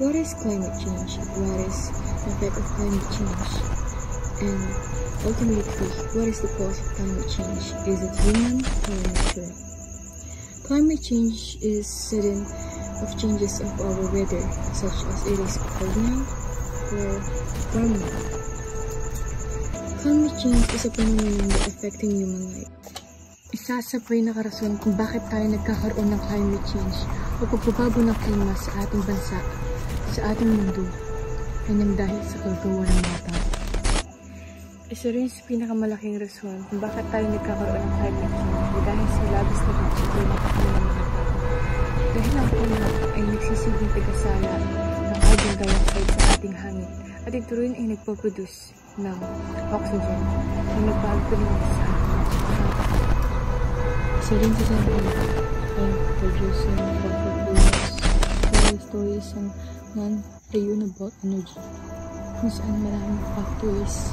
What is climate change? What is the effect of climate change? And ultimately, what is the cause of climate change? Is it human or natural? Climate change is sudden of changes of our weather, such as it is cold now or warm now. Climate change is a phenomenon that affecting human life. Isa sa pinakarason kung bakit tayo nagkakaroon ng climate change o pagbabago ng klima sa ating bansa, sa ating mundo, ay nang dahil sa kagagawa ng mga tao. Isa rin sa pinakamalaking rason kung bakit tayo nagkakaroon ng climate change ay dahil sa labis na pagbabago ng klima ng mga tao. Dahil ang klima ay nagsisilbing tagasala ng carbon dioxide sa ating hangin at ito rin ay nagpo-produce ng oxygen na nagpapalinis sa ating hangin. Isa rin sa sabi ay produce ng fossil fuels dahil ito ay isang non-renewable energy kung saan maraming factories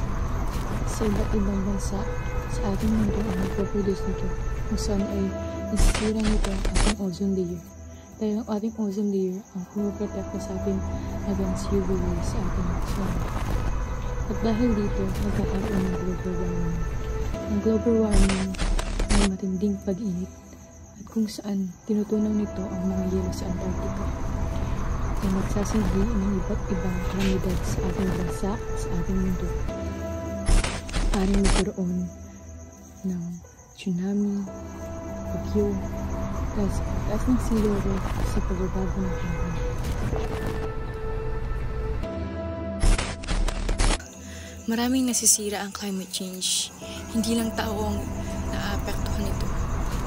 sa iba't ibang bansa sa ating mundo ang nagpo-produce nito kung saan ay nasisira nito ang ating ozone layer dahil ang ating ozone layer ang pumaprotekta sa atin against UV rays sa ating ozone. At dahil dito, nagkakaroon ng global warming. Ang global warming ay matinding pag-init at kung saan tinutunaw nito ang mga yelo sa Antarctica na nagsasilbi ng iba't ibang kalamidad sa ating bansa at sa ating mundo. Maaaring magkaroon ng tsunami, bagyo, dahil sa pagtaas ng sea level sa pagbabago ng klima. Maraming nasisira ang climate change. Hindi lang tao ang naaapektuhan nito,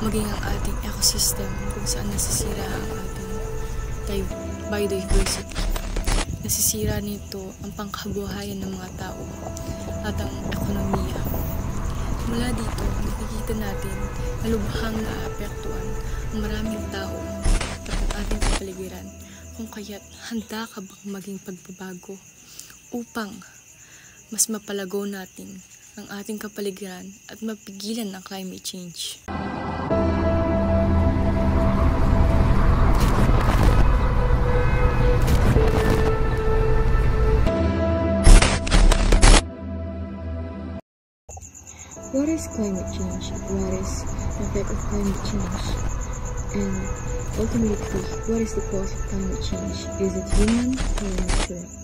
maging ang ating ecosystem kung saan nasisira ang ating biodiversity. Nasisira nito ang pangkabuhayan ng mga tao at ang ekonomiya. Mula dito, nakikita natin na lubhang naaapektuhan ang maraming tao at ang ating kapaligiran. Kung kaya't handa ka bang maging pagbabago upang mas mapalago natin ang ating kapaligiran at mapigilan ang climate change. What is climate change? What is the effect of climate change? And ultimately, what is the cause of climate change? Is it human or natural?